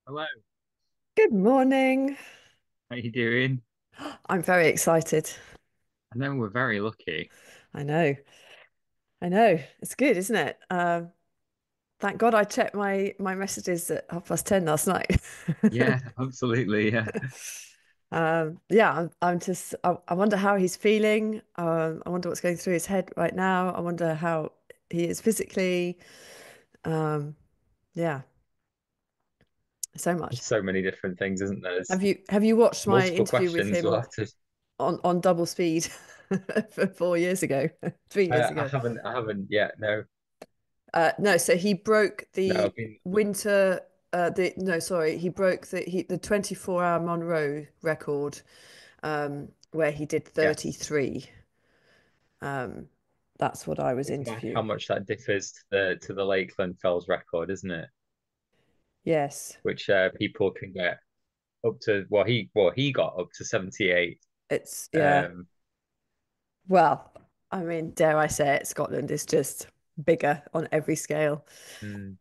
Hello, Good morning. how you doing? I'm very excited. I know we're very lucky. I know. I know. It's good, isn't it? Thank God I checked my messages at 10:30 last night. Yeah, absolutely. Yeah, Yeah, I'm just I wonder how he's feeling. I wonder what's going through his head right now. I wonder how he is physically. Um, yeah, so much. there's so many different things, isn't there? There's Have you watched my multiple interview with questions. We'll him have to. on double speed for 4 years ago, 3 years I ago? haven't. I haven't yet. No, No, so he broke no. the I've been. winter. The no, sorry, he broke the 24-hour Monroe record, where he did Yes. 33. Um, that's what I was It's mad how interviewing. much that differs to the Lakeland Fells record, isn't it? Yes, Which people can get up to. He got up to 78. it's yeah. Um, Well, I mean, dare I say it, Scotland is just bigger on every scale. mm,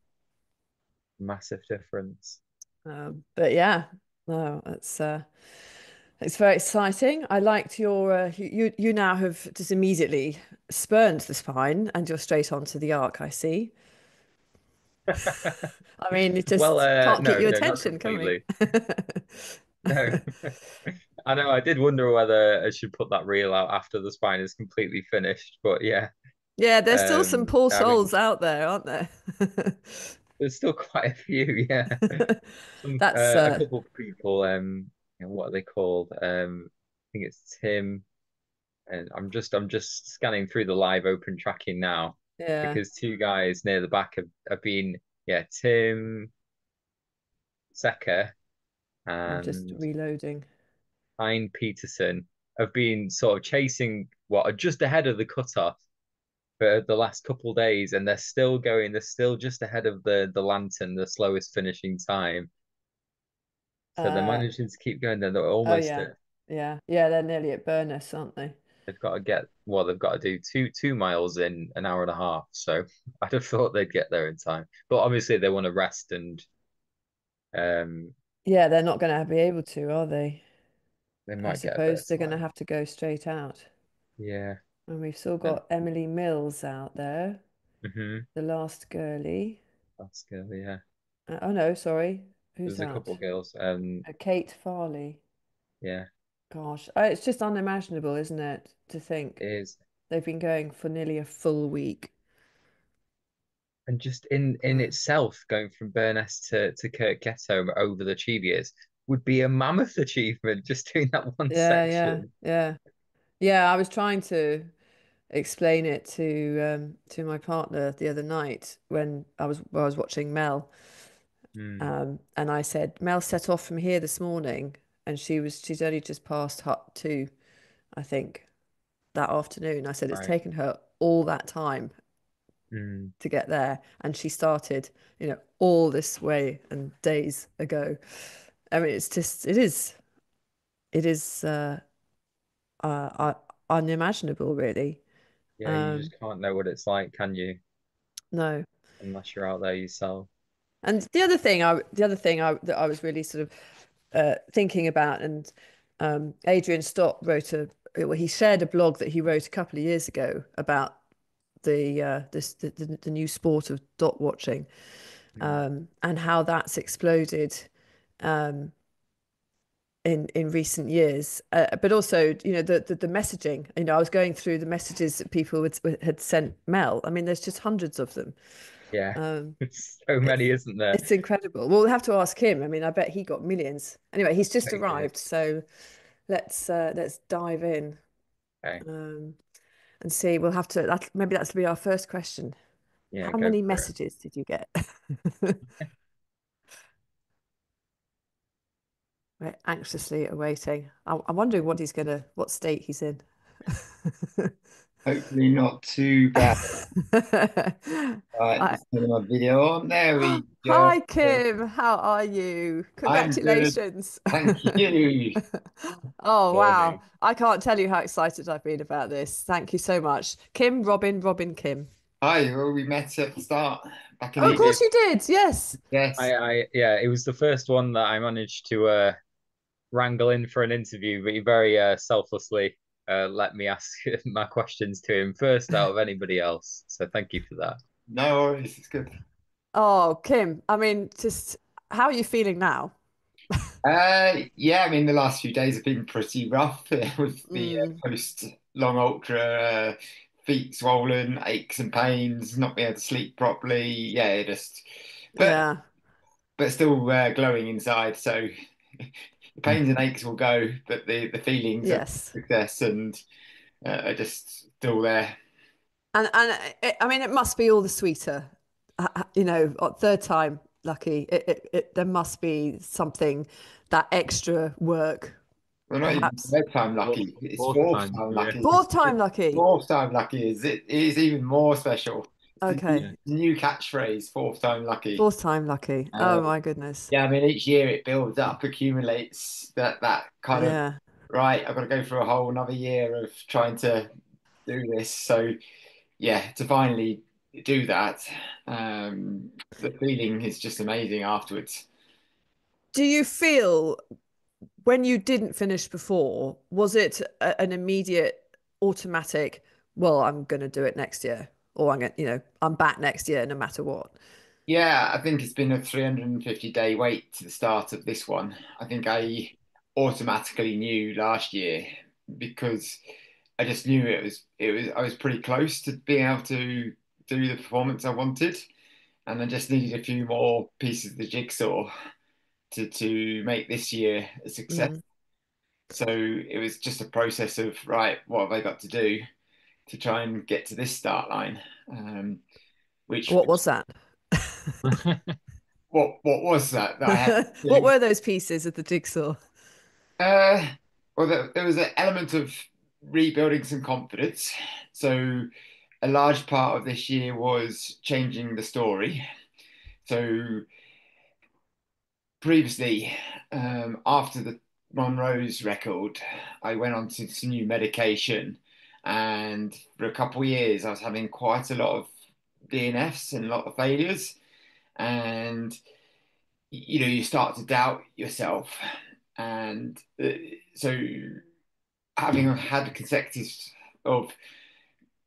massive difference. But yeah, no, it's very exciting. I liked your you now have just immediately spurned the spine and you're straight onto the arc, I see. I mean, it Well, just can't keep no, your no, not attention, can we? completely. No. I know. I did wonder whether I should put that reel out after the spine is completely finished, but yeah. Yeah, there's still some poor I mean, souls out there, aren't there? there's still quite a few. Yeah, some That's a couple of people. What are they called? I think it's Tim, and I'm just scanning through the live open tracking now yeah, because two guys near the back have been, yeah, Tim Secker I'm just and reloading. Hein Peterson have been sort of chasing what are just ahead of the cutoff for the last couple of days, and they're still going. They're still just ahead of the lantern, the slowest finishing time. So they're Uh managing to keep going. They're oh almost yeah. at. Yeah. Yeah, they're nearly at Burness, aren't they? They've got to get. Well, they've got to do two miles in an hour and a half. So I'd have thought they'd get there in time. But obviously they want to rest and um Yeah, they're not going to be able to, are they? they I might get a bit suppose of they're going to time. have to go straight out. Yeah. And we've still And got Emily Mills out there, the last girlie. that's good. Yeah. Oh no, sorry. Who's There's a couple that? of girls. Kate Farley. Yeah, Gosh, it's just unimaginable, isn't it, to it think is. they've been going for nearly a full week. And just in Uh, itself, going from Burness to Kirk Getome over the Cheviers would be a mammoth achievement, just doing that one yeah, yeah, section. yeah, yeah. I was trying to explain it to my partner the other night when I was watching Mel, Hmm. and I said Mel set off from here this morning, and she's only just passed Hut 2, I think, that afternoon. I said it's Right. taken her all that time Hmm. to get there, and she started, all this way and days ago. I mean, it is unimaginable, really. Yeah, you Um, just can't know what it's like, can you? no. Unless you're out there yourself. And the other thing that I was really sort of thinking about, and Adrian Stott well, he shared a blog that he wrote a couple of years ago about the new sport of dot watching, Hmm. and how that's exploded in recent years. But also, the messaging. I was going through the messages that people had sent Mel. I mean, there's just hundreds of them. Yeah, Um, it's so many, it's isn't there? it's incredible. We'll have to ask him. I mean, I bet he got millions. Anyway, he's just They did. arrived, so let's dive in, Okay. um, and see. We'll have to maybe that's to be our first question. Yeah, How go many for it. messages did you get? We're anxiously awaiting. I'm wondering what state he's in. Hopefully not too bad. Right, I, just turning my video on. There we go. Hi, Kim. How are you? I'm good. Congratulations. Thank you. Oh, wow. Morning. I can't tell you how excited I've been about this. Thank you so much. Kim, Robin, Robin, Kim. Hi, well, we met at the start back in Oh, the of I did. course you did. Yes. yes. Yeah, it was the first one that I managed to wrangle in for an interview, but he very selflessly let me ask my questions to him first out of anybody else. So thank you for that. No worries, it's good. Oh, Kim, I mean, just how are you feeling now? Yeah, I mean the last few days have been pretty rough with the Mm, post long ultra, feet swollen, aches and pains, not being able to sleep properly. Yeah, just but yeah. but still glowing inside. So the pains and aches will go, but the feelings of Yes. success and are just still there. I mean, it must be all the sweeter. You know, third time lucky. There must be something that extra work, Well, not even perhaps. third time Fourth, lucky. It's fourth fourth time, time yeah. lucky. Fourth time lucky. Fourth time lucky is even more special. It's the Okay. Yeah. new catchphrase, fourth time lucky. Fourth time lucky. Uh, Oh my goodness. yeah, I mean each year it builds up, accumulates that kind of Yeah. right. I've got to go through a whole another year of trying to do this. So yeah, to finally do that, the feeling is just amazing afterwards. Do you feel when you didn't finish before, was it an immediate automatic, well, I'm going to do it next year, or I'm going to, I'm back next year no matter what? Yeah, I think it's been a 350-day wait to the start of this one. I think I automatically knew last year because I just knew it was I was pretty close to being able to do the performance I wanted, and I just needed a few more pieces of the jigsaw to make this year a success. Mm. So it was just a process of right, what have I got to do to try and get to this start line? Which What was that? what was that I had to What do? were those pieces of the jigsaw? Uh, well, there was an element of rebuilding some confidence. So a large part of this year was changing the story. So previously, after the Monroe's record, I went on to some new medication, and for a couple of years, I was having quite a lot of DNFs and a lot of failures, and you start to doubt yourself, and so having had consecutive of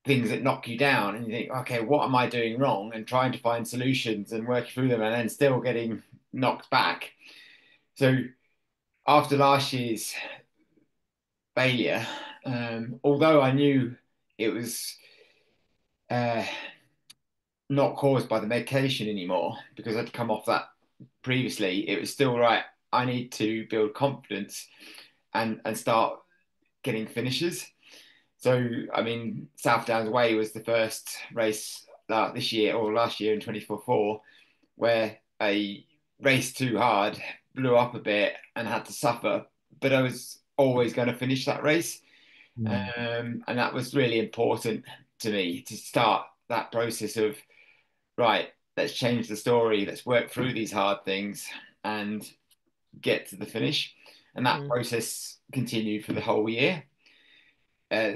things that knock you down and you think, okay, what am I doing wrong? And trying to find solutions and working through them and then still getting knocked back. So after last year's failure, although I knew it was uh, not caused by the medication anymore because I'd come off that previously, it was still right. I need to build confidence and start getting finishes. So, I mean, South Downs Way was the first race this year or last year in 24/4 where I raced too hard, blew up a bit, and had to suffer. But I was always going to finish that race. Mm. And that was really important to me to start that process of, right, let's change the story, let's work through these hard things and get to the finish. And that Mm, process continued for the whole year. Uh,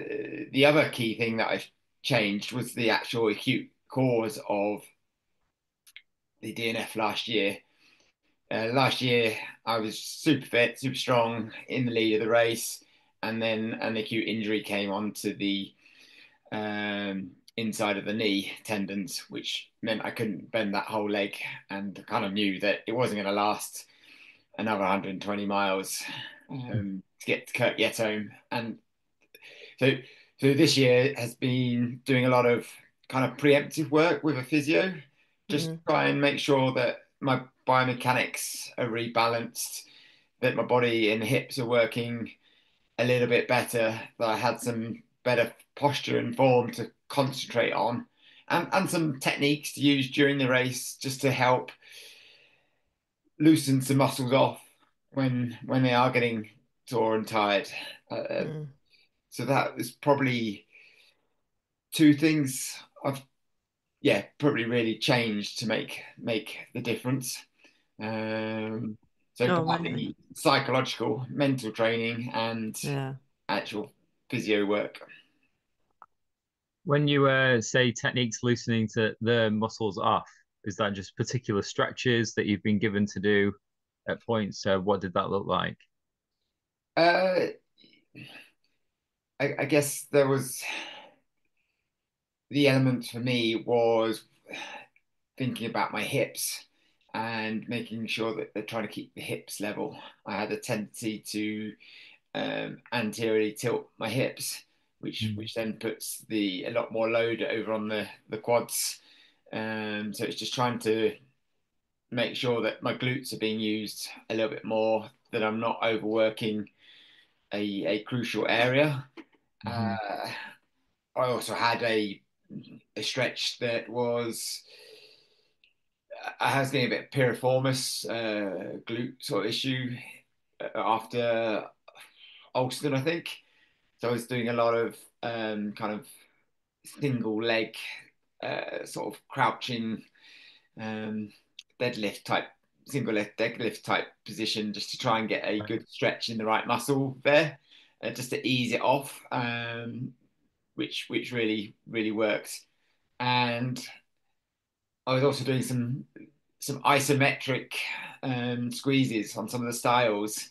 the other key thing that I changed was the actual acute cause of the DNF last year. Last year, I was super fit, super strong in the lead of the race, and then an acute injury came onto the inside of the knee tendons, which meant I couldn't bend that whole leg, and kind of knew that it wasn't going to last another 120 miles to get to Kirk home. And so, so this year has been doing a lot of kind of preemptive work with a physio, just to mm, try and make sure that my biomechanics are rebalanced, that my body and hips are working a little bit better, that I had some better posture and form to concentrate on, and some techniques to use during the race just to help loosen some muscles off when they are getting sore and tired. mm, So that is probably two things I've probably really changed to make the difference. Um, so oh, amazing. partly psychological, mental training, and Yeah. actual physio work. When you say techniques loosening to the muscles off, is that just particular stretches that you've been given to do at points? What did that look like? Uh, I guess there was the element for me was thinking about my hips and making sure that they're trying to keep the hips level. I had a tendency to anteriorly tilt my hips, which then puts a lot more load over on the quads. So it's just trying to make sure that my glutes are being used a little bit more, that I'm not overworking a crucial area. Mm-hmm. Uh, I also had a stretch that was I was getting a bit piriformis glute sort of issue after Ulster, I think. So I was doing a lot of kind of single leg, sort of crouching um, deadlift type, single leg deadlift type position, just to try and get a Right. good stretch in the right muscle there, just to ease it off, which really works. And I was also doing some isometric squeezes on some of the styles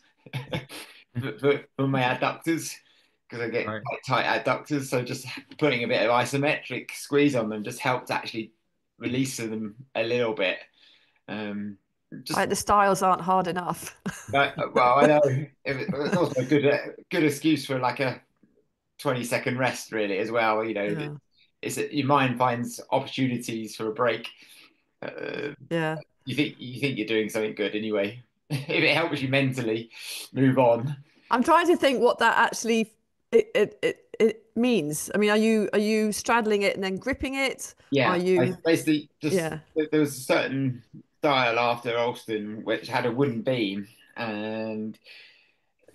for my adductors because I get Right. quite tight adductors. So just putting a bit of isometric squeeze on them just helped actually release them a little bit. Um, just Right, the styles aren't hard enough. well, I know it's also a good excuse for like a 20-second rest, really, as well. You know, Yeah, it's your mind finds opportunities for a break. Uh, yeah. you think you're doing something good anyway. If it helps you mentally move on. I'm trying to think what that actually it means. I mean, are you straddling it and then gripping it? Are Yeah, I you? basically just Yeah. there was a certain style after Alston which had a wooden beam and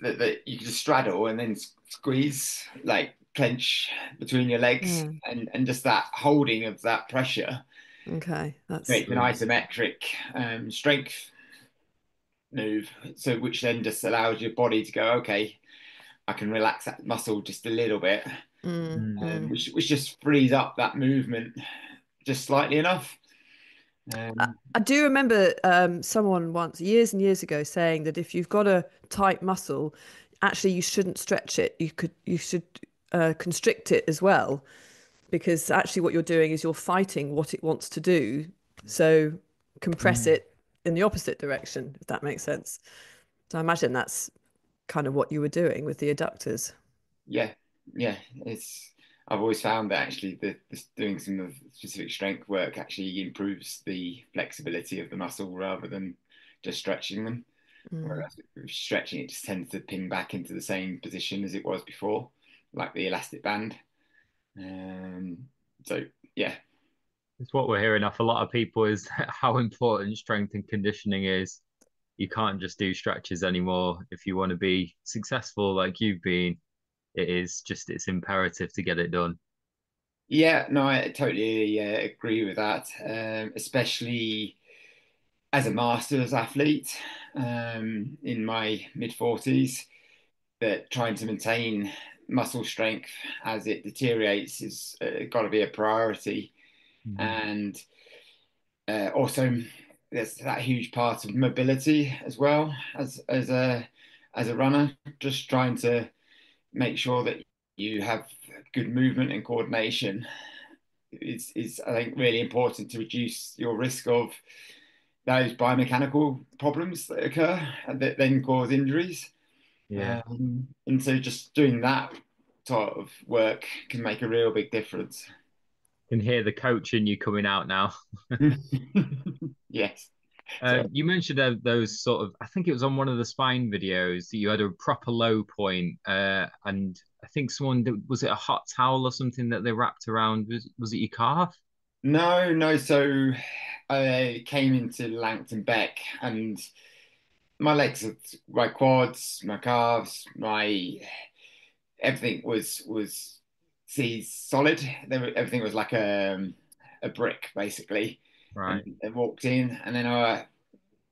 that you could just straddle and then squeeze, like clench between your legs, Yeah. and just that holding of that pressure Okay. That's creates an isometric strength move, so which then just allows your body to go, okay, I can relax that muscle just a little bit, mm, mm. which just frees up that movement just slightly enough. Um, I do remember someone once, years and years ago, saying that if you've got a tight muscle, actually you shouldn't stretch it. You should constrict it as well, because actually what you're doing is you're fighting what it wants to do. So compress it in the opposite direction, if that makes sense. So I imagine that's kind of what you were doing with the adductors. yeah, yeah, it's. I've always found that actually doing some of the specific strength work actually improves the flexibility of the muscle rather than just stretching them. Mm. Whereas stretching it just tends to ping back into the same position as it was before, like the elastic band. Um, so yeah, It's what we're hearing off a lot of people is how important strength and conditioning is. You can't just do stretches anymore if you want to be successful like you've been. It's imperative to get it done. yeah, no, I totally agree with that. Especially as a masters athlete in my mid 40s, that trying to maintain muscle strength as it deteriorates is got to be a priority. Mhm. And also, there's that huge part of mobility as well as a runner, just trying to make sure that you have good movement and coordination is I think really important to reduce your risk of those biomechanical problems that occur and that then cause injuries. Yeah. And so just doing that sort of work can make a real big difference. Can hear the coach in you coming out now. Yes. So You mentioned those sort of, I think it was on one of the spine videos that you had a proper low point, and I think was it a hot towel or something that they wrapped around? Was it your calf? no, no. So I came into Langton Beck and my legs, my quads, my calves, my everything was seized solid. Everything was like a brick basically, and Right. I walked in, and then I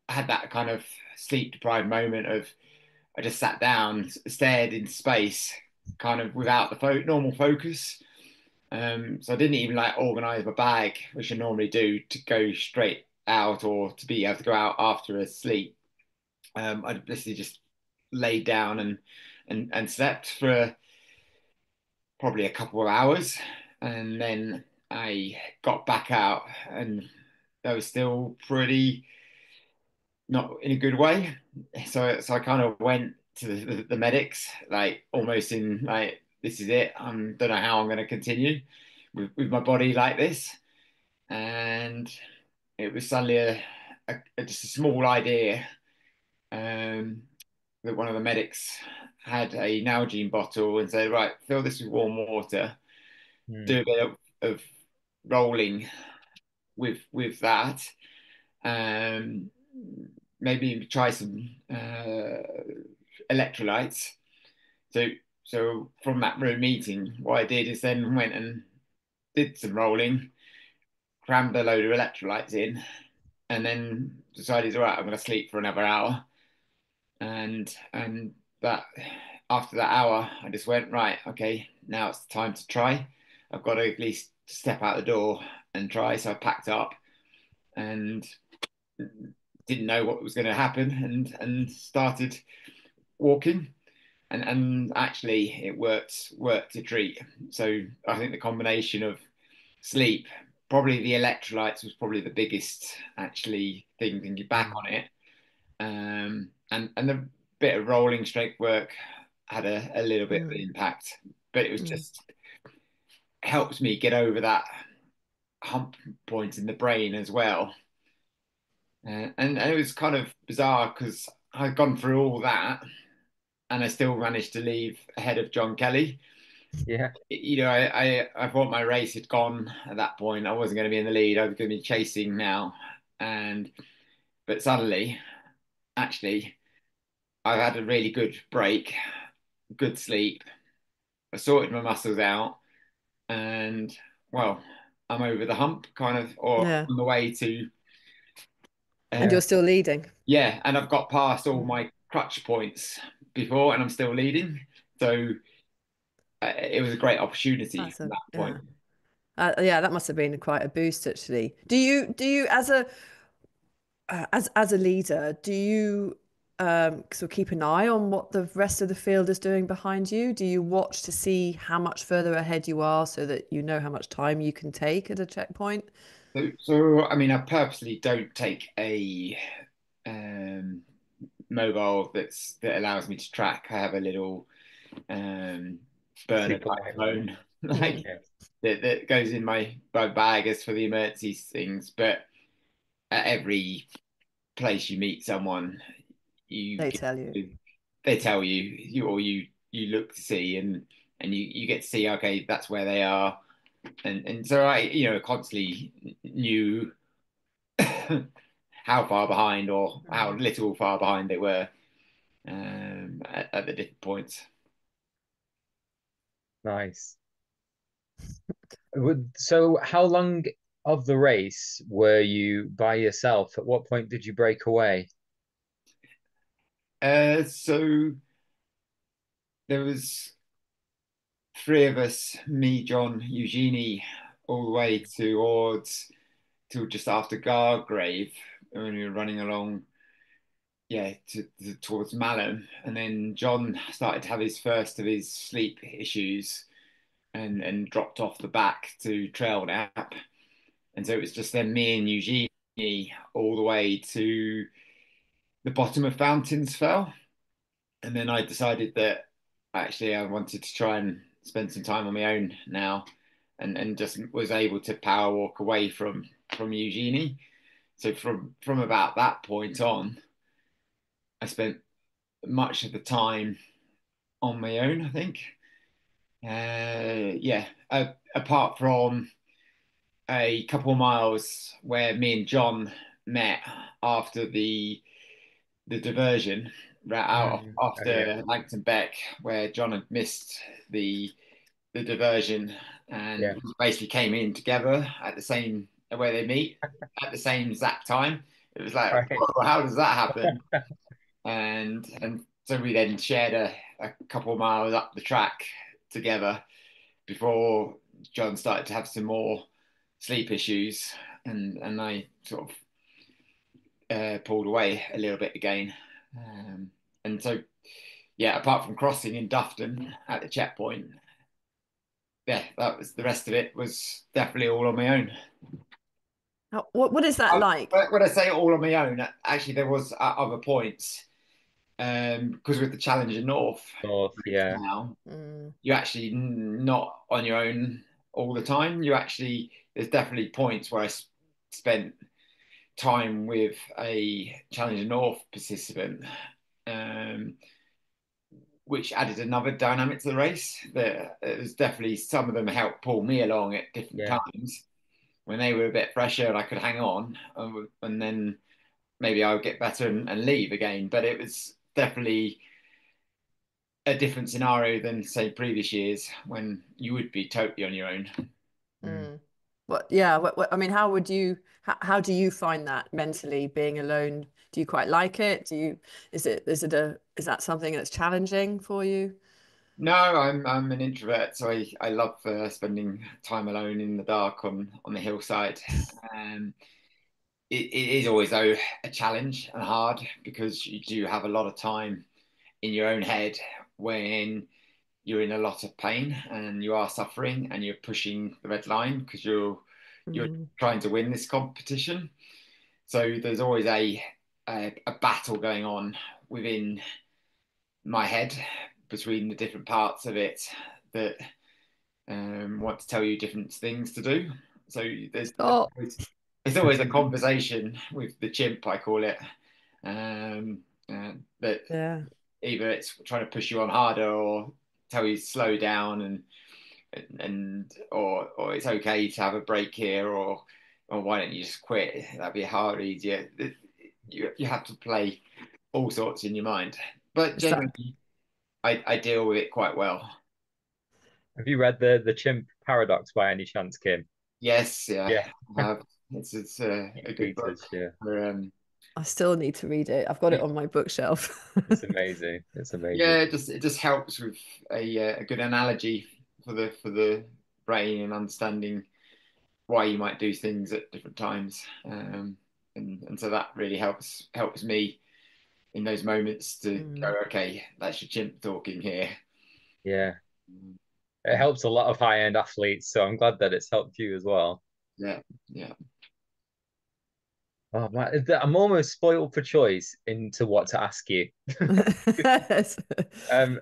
had that kind of sleep deprived moment of I just sat down, stared in space, kind of without the normal focus, So I didn't even like organize my bag, which I normally do, to go straight out or to be able to go out after a sleep. I basically just laid down and slept for probably a couple of hours, and then I got back out, and I was still pretty not in a good way. So I kind of went to the medics, like almost in like this is it. I don't know how I'm going to continue with my body like this, and it was suddenly just a small idea um, that one of the medics had a Nalgene bottle and said, right, fill this with warm water, Hmm. do a bit of rolling with that. Um, Maybe try some electrolytes. So so from that room meeting, what I did is then went and did some rolling, crammed a load of electrolytes in, and then decided, all right, I'm going to sleep for another hour. And that after that hour, I just went, right, okay, now it's time to try. I've got to at least step out the door and try. So I packed up and didn't know what was going to happen and started walking. And actually it worked a treat. So I think the combination of sleep, probably the electrolytes was probably the biggest actually thing thinking back Hmm. on it. And the bit of rolling strength work had a little bit of an Mm, impact, but it was mm, just helped me get over that hump point in the brain as well. And it was kind of bizarre because I'd gone through all that and I still managed to leave ahead of John Kelly. Yeah. I thought my race had gone at that point. I wasn't going to be in the lead. I was going to be chasing now, and but suddenly, actually, I've had a really good break, good sleep. I sorted my muscles out, and well, I'm over the hump, kind of, or yeah. on the way to, And uh, you're still leading. yeah. And I've got past all Mm. my crutch points before, and I'm still leading. So it was a great opportunity That's from a that point. yeah. Yeah, that must have been quite a boost actually. Do you as a leader, do you sort of keep an eye on what the rest of the field is doing behind you? Do you watch to see how much further ahead you are so that you know how much time you can take at a checkpoint? So I mean, I purposely don't take a um, mobile that allows me to track. I have a little um, burner Super type light one. phone like Mm, Yeah. that goes in my bag as for the emergency things. But at every place you meet someone, you they get tell you. they tell you look to see and you get to see okay that's where they are and so I constantly knew how far behind or how Mm. little far behind they were at the different points. Nice. So, how long of the race were you by yourself? At what point did you break away? So there was three of us, me, John, Eugenie, all the way towards till just after Gargrave when we were running along, yeah, towards Malham, and then John started to have his first of his sleep issues and dropped off the back to trail nap, and so it was just then me and Eugenie all the way to the bottom of Fountains Fell. And then I decided that actually I wanted to try and spend some time on my own now, and just was able to power walk away from Eugenie. So from about that point on, I spent much of the time on my own. I think, yeah. Apart from a couple of miles where me and John met after the diversion right out Mm. Oh yeah. after Langton Beck, where John had missed the the diversion and Yeah. basically came in together at the same where they meet at the same exact time. It was like, Right. whoa, how does that happen? And so we then shared a couple of miles up the track together before John started to have some more sleep issues, and I sort of pulled away a little bit again. Um, and so, yeah, apart from crossing in Dufton at the checkpoint, yeah, that was the rest of it was definitely all on my own. What is that like? When I say all on my own, actually there was other points because with the Challenger North North, yeah, now, Mm, you're actually not on your own all the time. You actually there's definitely points where I spent time with a Challenger North participant, um, which added another dynamic to the race. There's definitely some of them helped pull me along at different yeah. times when they were a bit fresher and I could hang on, and then maybe I would get better and leave again. But it was definitely a different scenario than say previous years when you would be totally on your own. Mm. mm. Yeah, I mean, how do you find that mentally being alone? Do you quite like it? Is that something that's challenging for you? No, I'm an introvert, so I love spending time alone in the dark on the hillside. Um, it is always though a challenge and hard because you do have a lot of time in your own head when you're in a lot of pain and you are suffering and you're pushing the red line because you're Mm, trying to win this competition. So there's always a battle going on within my head between the different parts of it that want to tell you different things to do. So there's stop. it's always a conversation with the chimp, I call it, that Yeah. either it's trying to push you on harder or tell you to slow down or it's okay to have a break here or why don't you just quit? That'd be hard easier. You have to play all sorts in your mind, but Is that generally I deal with it quite well. Have you read the Chimp Paradox by any chance, Kim? Yes, yeah, Yeah, I have. It's a good book. Peters. Yeah, For, I still need to read it. I've got it on my bookshelf. it's amazing. It's amazing. yeah, it just helps with a good analogy for the brain and understanding why you might do things at different times. And so that really helps me in those moments to Mm. go, okay, that's your chimp talking here. Yeah, it helps a lot of high-end athletes, so I'm glad that it's helped you as well. Yeah, yeah. Oh man, I'm almost spoiled for choice into what to ask you. Um,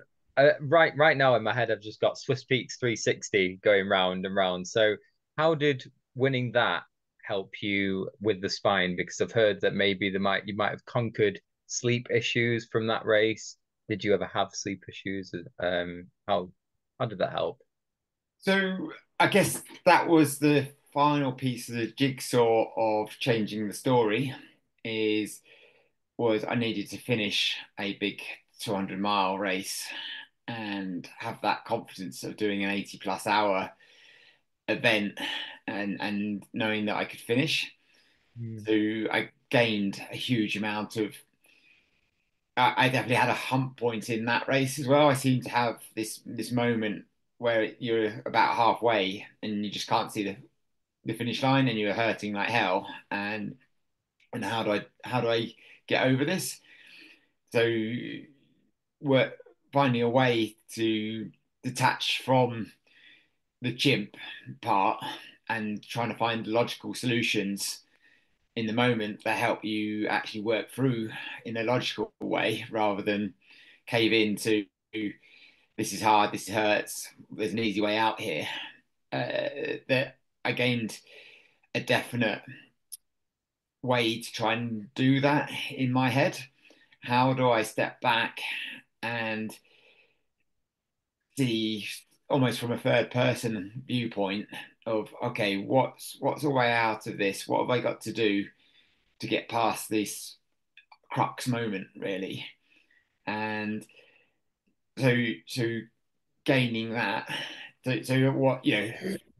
right now in my head, I've just got Swiss Peaks 360 going round and round. So, how did winning that help you with the spine? Because I've heard that maybe you might have conquered sleep issues from that race. Did you ever have sleep issues? How did that help? So I guess that was the final piece of the jigsaw of changing the story is was I needed to finish a big 200-mile race and have that confidence of doing an 80 plus hour event and knowing that I could finish. Mm, So I gained a huge amount of I definitely had a hump point in that race as well. I seem to have this moment where you're about halfway and you just can't see the finish line and you're hurting like hell. And how do I get over this? So we're finding a way to detach from the chimp part and trying to find logical solutions in the moment that help you actually work through in a logical way rather than cave into this is hard, this hurts, there's an easy way out here. That I gained a definite way to try and do that in my head. How do I step back and see almost from a third person viewpoint of okay, what's a way out of this? What have I got to do to get past this crux moment really? And so gaining that. So what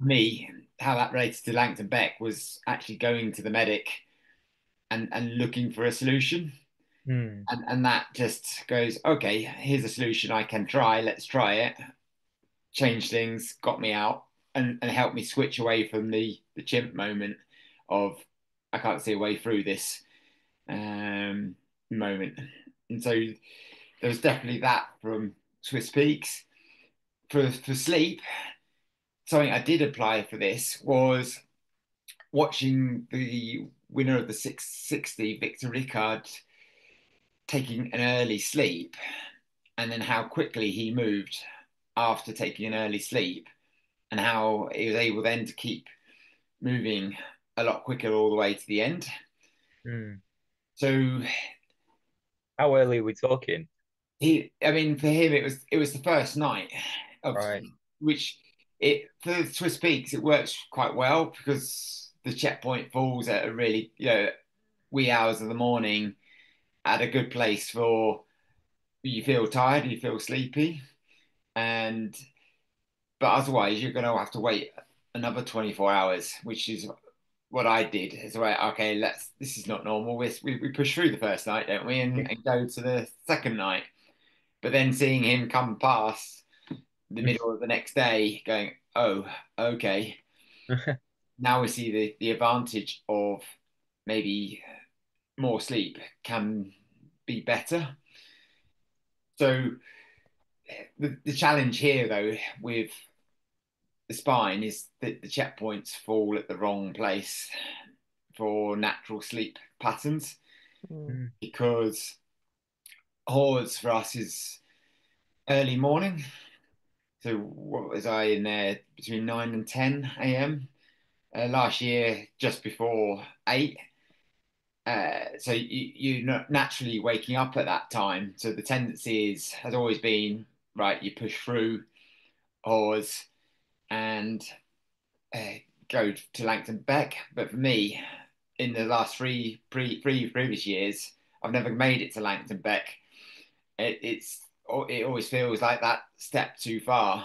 me how that related to Langton Beck was actually going to the medic and looking for a solution. mm, And that just goes, okay, here's a solution I can try. Let's try it. Change things, got me out. and helped me switch away from the chimp moment of I can't see a way through this um, moment. And so there was definitely that from Swiss Peaks. For sleep, something I did apply for this was watching the winner of the 660, Victor Ricard, taking an early sleep, and then how quickly he moved after taking an early sleep, and how he was able then to keep moving a lot quicker all the way to the end. Mm. So How early are we talking? I mean, for him, it was the first night of Right. which it for the Swiss Peaks it works quite well because the checkpoint falls at a really wee hours of the morning at a good place for you feel tired, you feel sleepy, and but otherwise you're going to have to wait another 24 hours, which is what I did. It's like, okay, this is not normal. We push through the first night, don't we, and go to the second night. But then seeing him come past the middle of the next day, going, oh, okay, now we see the advantage of maybe more sleep can be better. So the challenge here, though, with the spine is that the checkpoints fall at the wrong place for natural sleep patterns Mm. Mm. because Hawes for us is early morning. So what was I in there between 9 and 10 a.m. Last year, just before 8. So you're naturally waking up at that time. So the tendency has always been, right, you push through Hawes and uh, go to Langton Beck. But for me, in the last three previous years, I've never made it to Langton Beck. It always feels like that step too far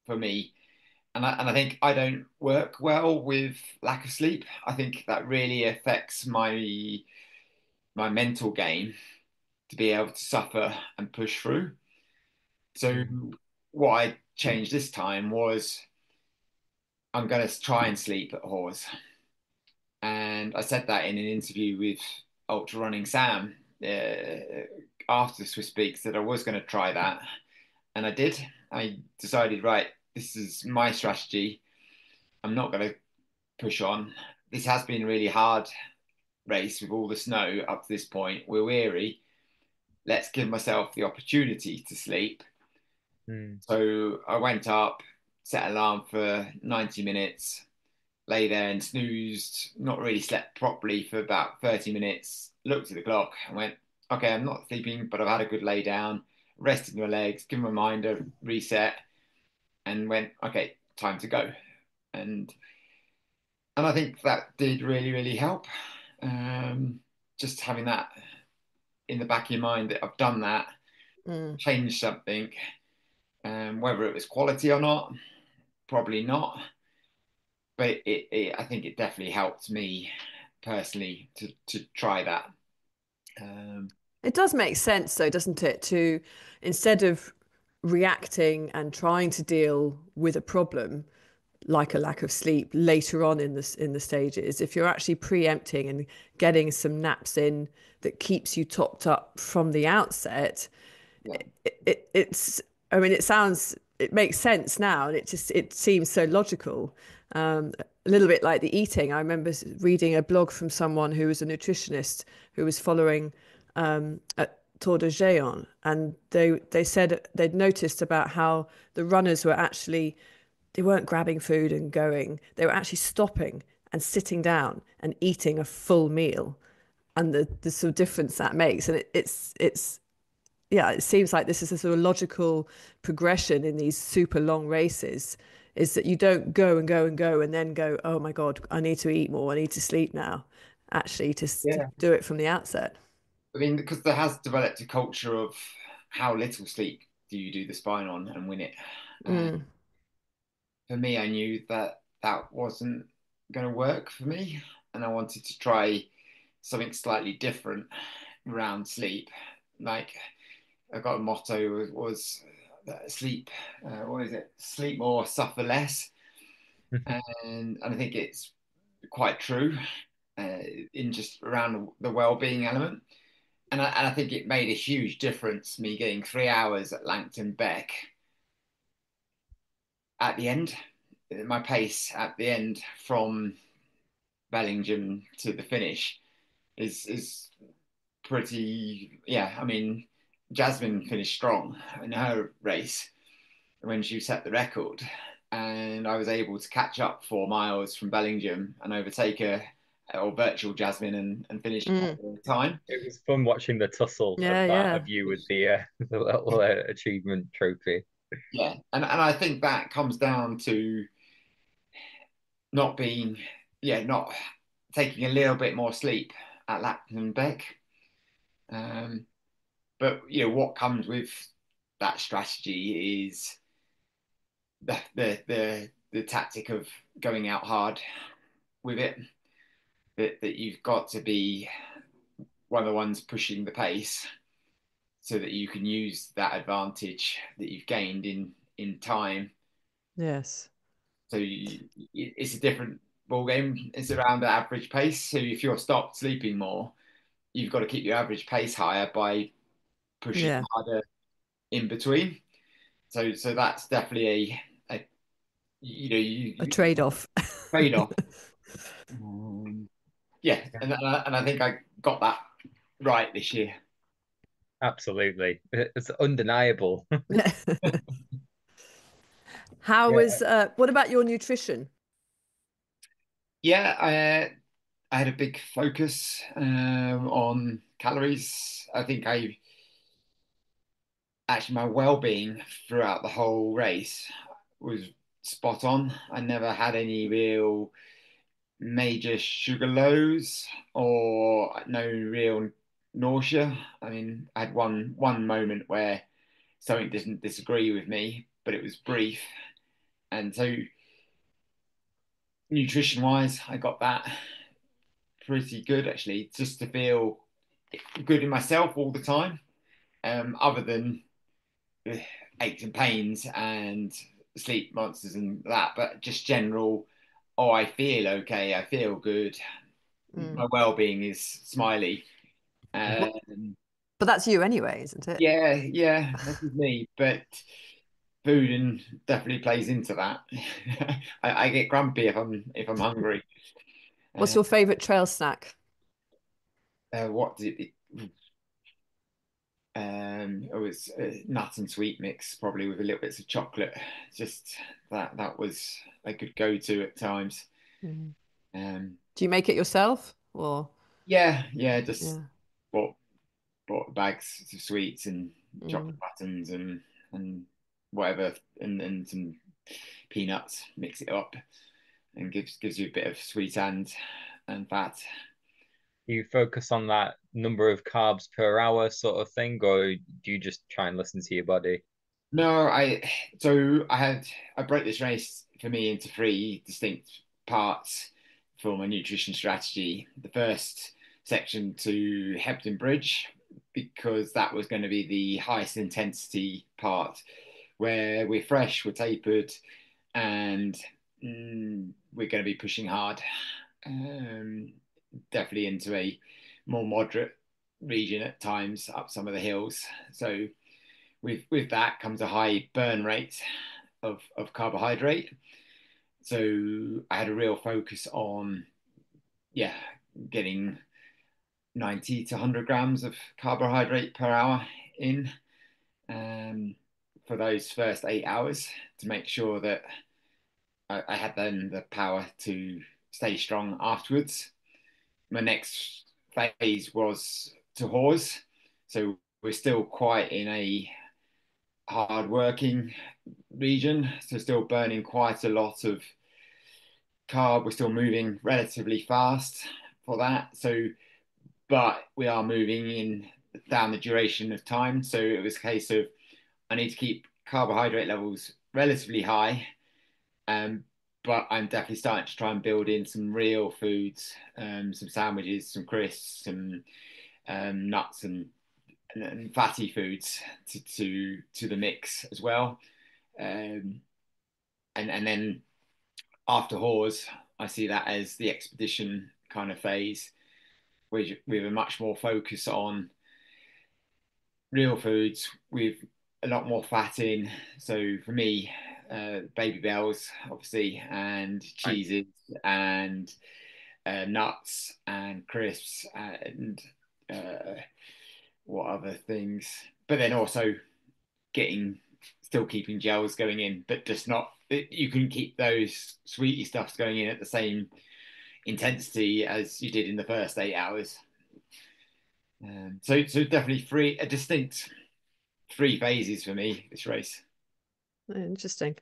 for me. And I think I don't work well with lack of sleep. I think that really affects my mental game to be able to suffer and push through. So Mm. what I changed this time was I'm going to try and sleep at Hawes. And I said that in an interview with Ultra Running Sam after the Swiss Peaks that I was going to try that. And I did. I decided, right, this is my strategy. I'm not going to push on. This has been a really hard race with all the snow up to this point. We're weary. Let's give myself the opportunity to sleep. Mm. So I went up, set an alarm for 90 minutes, lay there and snoozed, not really slept properly for about 30 minutes, looked at the clock and went, okay, I'm not sleeping, but I've had a good lay down, rested my legs, given my mind a reset, and went, okay, time to go. And and I think that did really, really help. Um, just having that in the back of your mind that I've done that, Mm. changed something, whether it was quality or not, probably not. But I think it definitely helped me personally to try that. Um, It does make sense, though, doesn't it? To instead of reacting and trying to deal with a problem like a lack of sleep later on in the stages, if you're actually preempting and getting some naps in that keeps you topped up from the outset, yeah, it's I mean it makes sense now, and it seems so logical. A little bit like the eating. I remember reading a blog from someone who was a nutritionist who was following at Tour de Géant, and they said they'd noticed about how the runners were actually they weren't grabbing food and going. They were actually stopping and sitting down and eating a full meal, and the sort of difference that makes. And it's yeah, it seems like this is a sort of logical progression in these super long races. Is that you don't go and go and go and then go, oh my God, I need to eat more, I need to sleep now. Actually, to yeah. do it from the outset. I mean, because there has developed a culture of how little sleep do you do the spine on and win it. And Mm, for me, I knew that that wasn't going to work for me, and I wanted to try something slightly different around sleep. Like I got a motto was sleep. What is it? Sleep more, suffer less. and I think it's quite true in just around the well-being element. And I think it made a huge difference me getting 3 hours at Langton Beck at the end. My pace at the end from Bellingham to the finish is pretty. Yeah, I mean, Jasmine finished strong in her race when she set the record, and I was able to catch up 4 miles from Bellingham and overtake her or virtual Jasmine and finish Mm. the time. It was fun watching the tussle of Yeah, that yeah, of you with the little achievement trophy. Yeah, and I think that comes down to not being, yeah, not taking a little bit more sleep at Lapton Beck. Um, but what comes with that strategy is the tactic of going out hard with it. That you've got to be one of the ones pushing the pace so that you can use that advantage that you've gained in time. yes, So it's a different ball game. It's around the average pace. So if you're stopped sleeping more, you've got to keep your average pace higher by pushing yeah, harder in between. So that's definitely a a you trade-off. trade off. Yeah, and I think I got that right this year. Absolutely. It's undeniable. How Yeah. was what about your nutrition? Yeah, I had a big focus on calories. I think I actually my well-being throughout the whole race was spot on. I never had any real major sugar lows or no real nausea. I mean, I had one moment where something didn't disagree with me, but it was brief. And so nutrition wise, I got that pretty good actually, just to feel good in myself all the time. Other than aches and pains and sleep monsters and that, but just general. Oh, I feel okay. I feel good. Mm. My well-being is smiley. What, Um, but that's you anyway, isn't it? yeah, yeah, this is me. But food and definitely plays into that. I get grumpy if I'm hungry. What's Uh, your favorite trail snack? what did it? It was a nut and sweet mix, probably with a little bits of chocolate. Just that was a good go-to at times. Mm. Um, Do you make it yourself or yeah, yeah, just yeah? bought bought bags of sweets and chocolate Mm. buttons and whatever, and some peanuts. Mix it up and gives you a bit of sweet and fat. You focus on that number of carbs per hour sort of thing, or do you just try and listen to your body? No, I broke this race for me into three distinct parts for my nutrition strategy. The first section to Hebden Bridge, because that was going to be the highest intensity part where we're fresh, we're tapered, and we're going to be pushing hard. Um, Definitely into a more moderate region at times up some of the hills. So with that comes a high burn rate of carbohydrate. So I had a real focus on yeah getting 90 to 100 grams of carbohydrate per hour in um, for those first 8 hours to make sure that I had then the power to stay strong afterwards. My next phase was to horse, so we're still quite in a hard working region, so still burning quite a lot of carb. We're still moving relatively fast for that. So, but we are moving in down the duration of time. So it was a case of I need to keep carbohydrate levels relatively high. Um, but I'm definitely starting to try and build in some real foods, some sandwiches, some crisps, some nuts and fatty foods to the mix as well. Um, and then after Hawes, I see that as the expedition kind of phase, which with a much more focus on real foods with a lot more fat in. So for me, baby bells, obviously, and Right. cheeses and nuts and crisps and uh, what other things. But then also getting still keeping gels going in, but just not. You can keep those sweetie stuffs going in at the same intensity as you did in the first 8 hours. So definitely a distinct three phases for me this race. Interesting.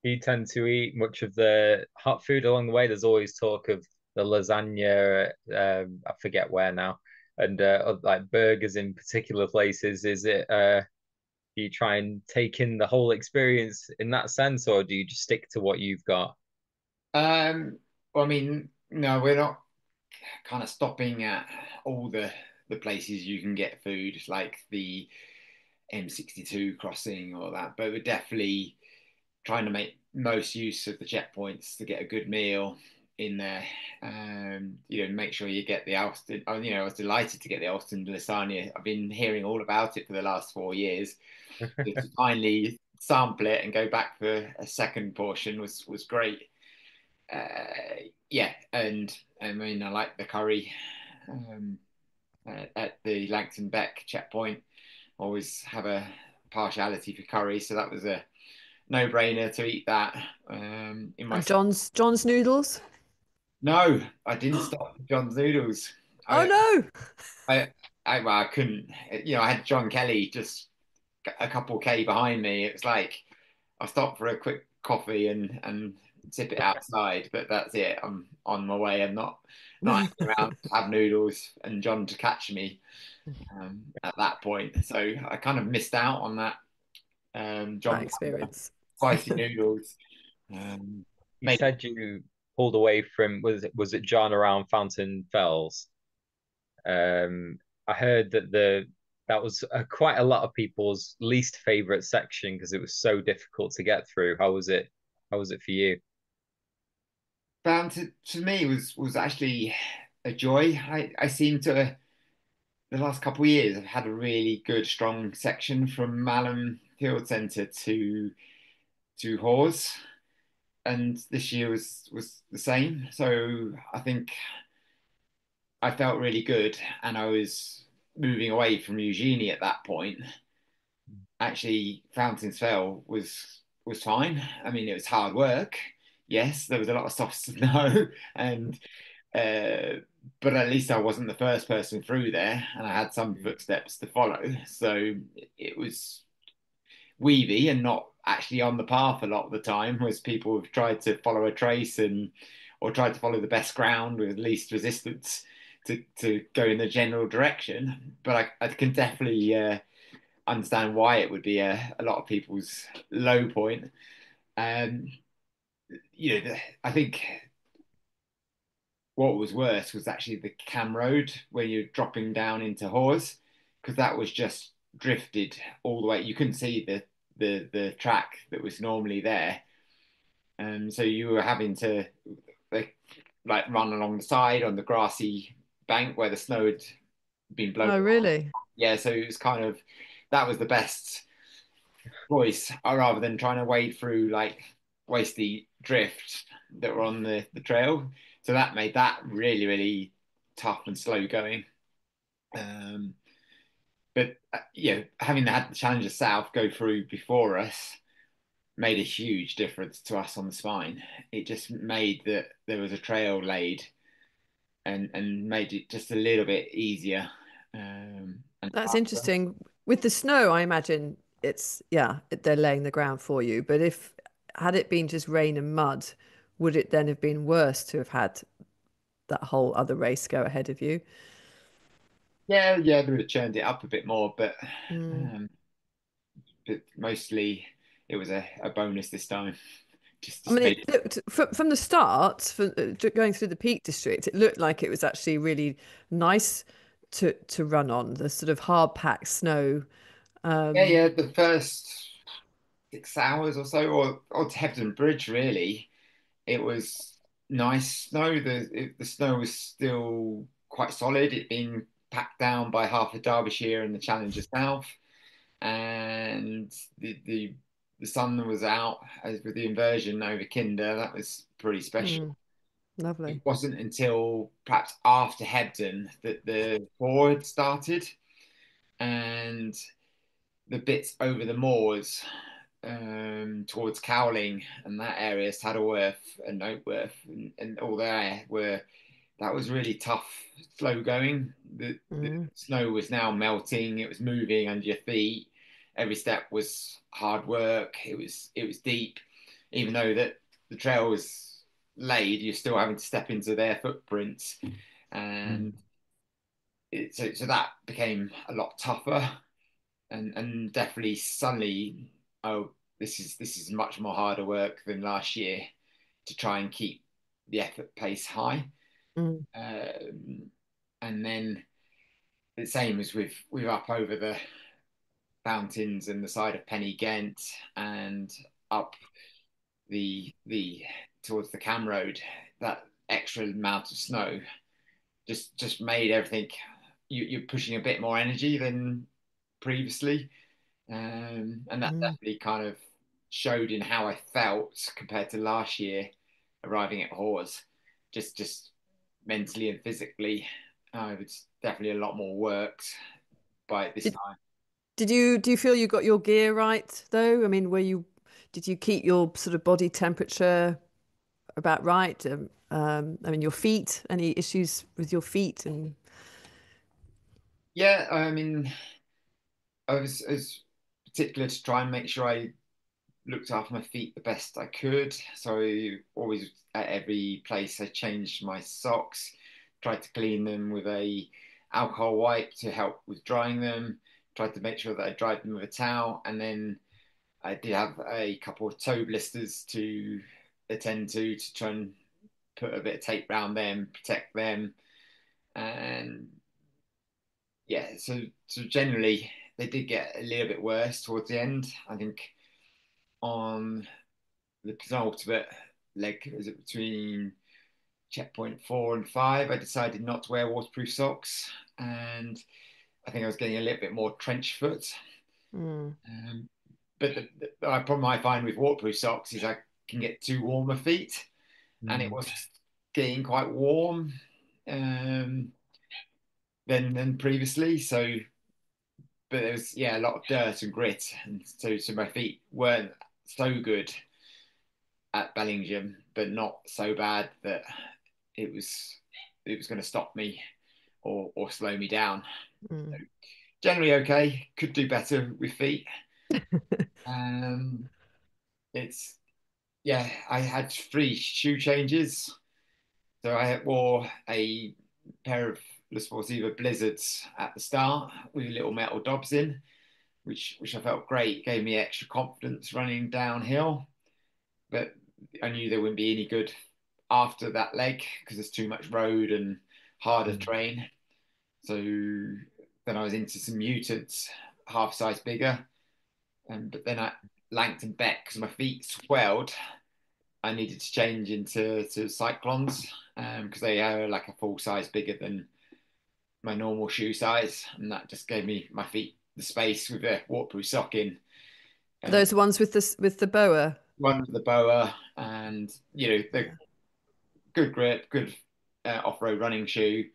Do you tend to eat much of the hot food along the way? There's always talk of the lasagna, I forget where now, and like burgers in particular places. Is it do you try and take in the whole experience in that sense, or do you just stick to what you've got? Well, I mean, no, we're not kind of stopping at all the places you can get food, like the M62 crossing or that, but we're definitely trying to make most use of the checkpoints to get a good meal in there. Make sure you get the Alston. I was delighted to get the Alston lasagna. I've been hearing all about it for the last 4 years. To finally sample it and go back for a second portion was great. Yeah, and I mean I like the curry um, at the Langton Beck checkpoint. Always have a partiality for curry, so that was a no-brainer to eat that in my And John's noodles. no, I didn't stop at John's Noodles. Oh I, no. I, well, I couldn't. I had John Kelly just a couple K behind me. It was like I stopped for a quick coffee and sip it outside, but that's it. I'm on my way. I'm not hanging around to have noodles and John to catch me at that point. So I kind of missed out on that That John experience. spicy noodles. Um, You Maybe said you pulled away from was it John around Fountain Fells? Um, I heard that the that was quite a lot of people's least favorite section because it was so difficult to get through. How was it? How was it for you? found to me was actually a joy. I seem to the last couple of years I've had a really good strong section from Malham Field Centre to Hawes, and this year was the same. So I think I felt really good, and I was moving away from Eugenie at that point. Actually, Fountains Fell was fine. I mean, it was hard work. Yes, there was a lot of soft snow, and uh, but at least I wasn't the first person through there, and I had some footsteps to follow. So it was weavy and not actually on the path a lot of the time, as people have tried to follow a trace and or tried to follow the best ground with least resistance to go in the general direction. But I can definitely understand why it would be a lot of people's low point. Um, I think what was worse was actually the Cam Road where you're dropping down into Hawes, because that was just drifted all the way. You couldn't see the track that was normally there, and so you were having to like, like run along the side on the grassy bank where the snow had been blown. Oh really? Yeah, so it was kind of that was the best choice rather than trying to wade through like wasty drift that were on the trail. So that made that really, really tough and slow going. Um, but having had the Challenger South go through before us made a huge difference to us on the spine. It just made that there was a trail laid and made it just a little bit easier. And That's faster. interesting. With the snow, I imagine it's yeah, they're laying the ground for you. But if had it been just rain and mud, would it then have been worse to have had that whole other race go ahead of you? Yeah, they would have churned it up a bit more, Mm. um, but mostly it was a bonus this time. Just I mean, made it looked from the start, from going through the Peak District, it looked like it was actually really nice to run on the sort of hard packed snow. yeah, the first 6 hours or so, or to Hebden Bridge really. It was nice snow. The snow was still quite solid. It'd been packed down by half of Derbyshire and the Challenger South, and the sun was out as with the inversion over Kinder. That was pretty special. Mm, It lovely. wasn't until perhaps after Hebden that the forward started, and the bits over the moors towards Cowling and that area, Saddleworth and Oakworth and all there were that was really tough, slow going. The Mm, snow was now melting, it was moving under your feet. Every step was hard work. It was deep, even though that the trail was laid, you're still having to step into their footprints, and Mm. so that became a lot tougher, and definitely suddenly, oh, this is much more harder work than last year to try and keep the effort pace high. mm. And then the same as with up over the mountains and the side of Penny Ghent and up the towards the Cam Road, that extra amount of snow just made everything, you're pushing a bit more energy than previously. And that Mm. definitely kind of showed in how I felt compared to last year arriving at Hawes. Just mentally and physically, it's definitely a lot more worked by this Did time. do you feel you got your gear right though? I mean, did you keep your sort of body temperature about right? I mean, your feet, any issues with your feet and Yeah, I mean, I was particular to try and make sure I looked after my feet the best I could. So I always at every place I changed my socks, tried to clean them with a alcohol wipe to help with drying them, tried to make sure that I dried them with a towel, and then I did have a couple of toe blisters to attend to try and put a bit of tape around them, protect them, and yeah. So generally they did get a little bit worse towards the end. I think on the penultimate leg, was it between checkpoint 4 and 5, I decided not to wear waterproof socks, and I think I was getting a little bit more trench foot. mm, Um, but the problem I find with waterproof socks is I can get too warm my feet, and it Mm. was getting quite warm um, than previously. So, but there was, yeah, a lot of dirt and grit, and so my feet weren't so good at Bellingham, but not so bad that it was it was going to stop me or slow me down. mm. Generally okay. Could do better with feet. Um, it's yeah. I had 3 shoe changes, so I wore a pair of Le Sportiva Blizzards at the start with little metal dobs in, which I felt great. Gave me extra confidence running downhill, but I knew they wouldn't be any good after that leg because there's too much road and harder Mm. terrain. So then I was into some mutants, half size bigger, but then I Langton Beck because my feet swelled. I needed to change into cyclones because they are like a full size bigger than my normal shoe size, and that just gave me my feet the space with a waterproof sock in. Uh, Those ones with the boa. One with the boa, and the good grip, good off-road running shoe.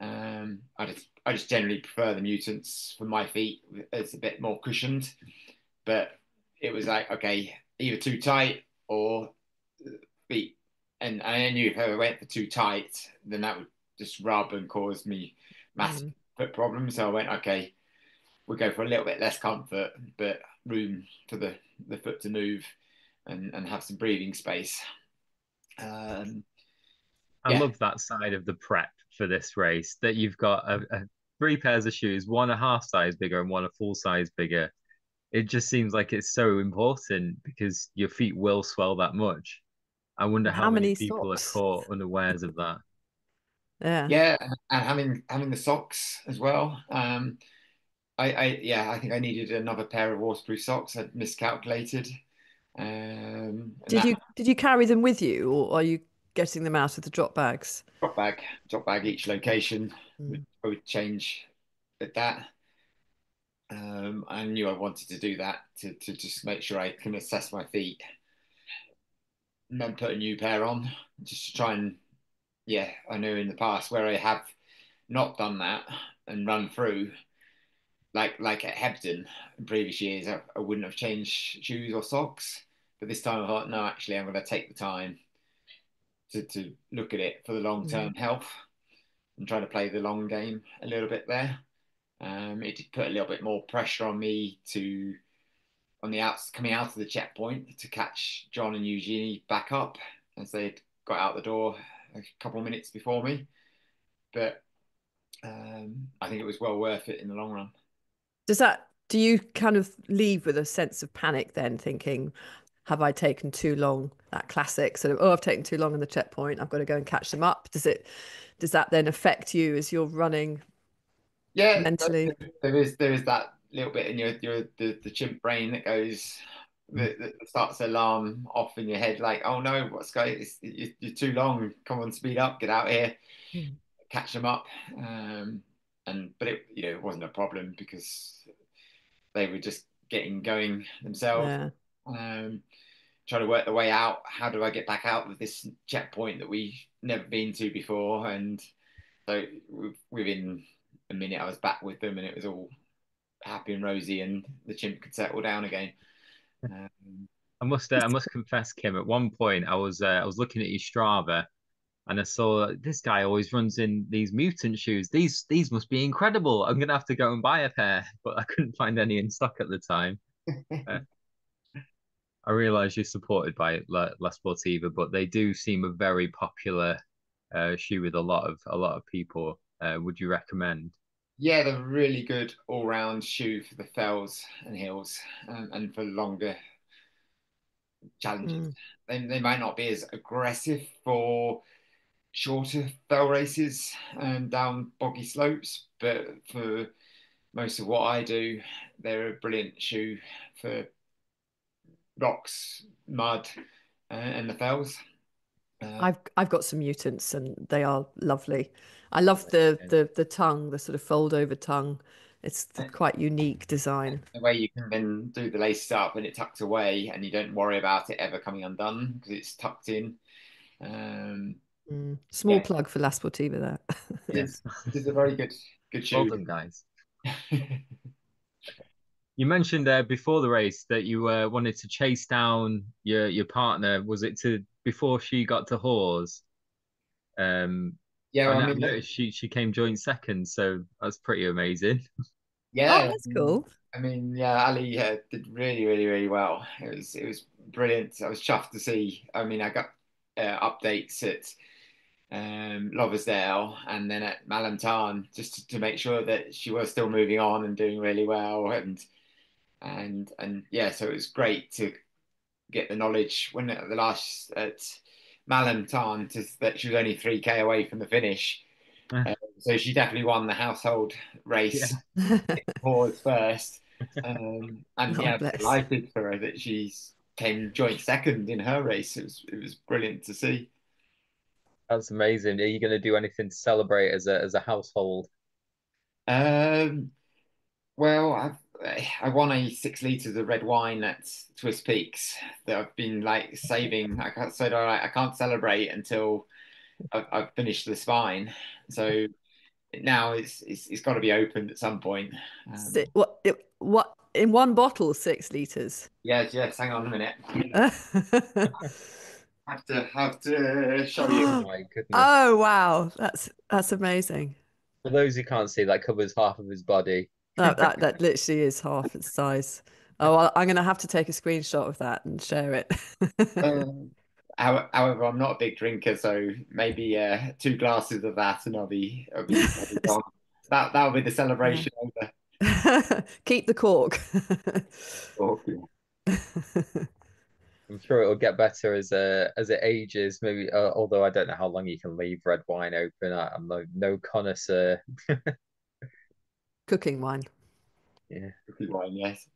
I just generally prefer the mutants for my feet. It's a bit more cushioned, but it was like okay, either too tight or feet. And I knew if I went for too tight, then that would just rub and cause me massive Mm. foot problems. So I went okay, we'll go for a little bit less comfort, but room for the foot to move and have some breathing space. Um, I yeah, love that side of the prep for this race that you've got three pairs of shoes, one a half size bigger and one a full size bigger. It just seems like it's so important because your feet will swell that much. I wonder And how how many many people are socks? caught unawares of that. Yeah. yeah, and having the socks as well. I think I needed another pair of waterproof socks. I'd miscalculated. And that Did you carry them with you, or are you getting them out of the drop bags? drop bag each location Mm. would change at that. I knew I wanted to do that to just make sure I can assess my feet and then put a new pair on just to try and, yeah, I know in the past where I have not done that and run through, like at Hebden in previous years, I wouldn't have changed shoes or socks. But this time I thought, no, actually, I'm going to take the time to look at it for the long Mm. term health and try to play the long game a little bit there. It did put a little bit more pressure on me to on the outs coming out of the checkpoint to catch John and Eugenie back up as they'd got out the door a couple of minutes before me. But I think it was well worth it in the long run. Do you kind of leave with a sense of panic then, thinking, have I taken too long? That classic sort of, oh, I've taken too long in the checkpoint. I've got to go and catch them up. Does that then affect you as you're running Yeah, mentally? there is that little bit in your the chimp brain that goes that starts to alarm off in your head like, oh no, what's going? You're too long. Come on, speed up, get out here, Mm. catch them up. And but it it wasn't a problem because they were just getting going themselves. Yeah. Um, Trying to work the way out. How do I get back out of this checkpoint that we've never been to before? And so within a minute, I was back with them, and it was all happy and rosy, and the chimp could settle down again. Um, I must confess, Kim. At one point, I was looking at your Strava, and I saw this guy always runs in these mutant shoes. These must be incredible. I'm gonna have to go and buy a pair, but I couldn't find any in stock at the time. Uh, I realize you're supported by La Sportiva, but they do seem a very popular shoe with a lot of people. Would you recommend? yeah, they're really good all-round shoe for the fells and hills, and for longer challenges. Mm. They might not be as aggressive for shorter fell races and down boggy slopes, but for most of what I do, they're a brilliant shoe for rocks, mud, and the fells. Uh, I've got some mutants and they are lovely. I love the tongue, the sort of fold over tongue. It's quite unique design. the way you can then do the laces up and it tucks away, and you don't worry about it ever coming undone because it's tucked in. Um, Mm. Small yeah, plug for La Sportiva there. it is. It is a very good Well shoe. done, guys. You mentioned there before the race that you wanted to chase down your partner. Was it to before she got to Hawes? Um, Yeah, I I mean, noticed she came joint second, so that's pretty amazing. Oh, yeah. that's cool. I mean, yeah, Ali did really well. It was brilliant. I was chuffed to see. I mean, I got updates at Loversdale and then at Malantarn just to make sure that she was still moving on and doing really well. And yeah, so it was great to get the knowledge when at the last at Malantarn that she was only 3K away from the finish. So she definitely won the household Yeah, race Hawes first. And Oh, yeah, bless. delighted for her that she's came joint second in her race. It was brilliant to see. that's amazing. Are you going to do anything to celebrate as a household? Um, well, I won a 6 liters of red wine at Swiss Peaks that I've been like saving. I can't said all right, I can't celebrate until I've finished the spine. So now it's got to be opened at some point. What in one bottle, 6 liters? Yes, yes. Hang on a minute. Oh Have to show you. My goodness. wow, that's amazing. For those who can't see, that covers half of his body. That literally is half its size. Oh, I'm going to have to take a screenshot of that and share it. Um, However, I'm not a big drinker, so maybe 2 glasses of that, and I'll be gone. That'll be the Yeah. celebration over. Keep the cork. Oh, I'm sure it'll get better as it ages. Maybe, although I don't know how long you can leave red wine open. I'm no connoisseur. Cooking wine. Yeah. cookie wine, yes.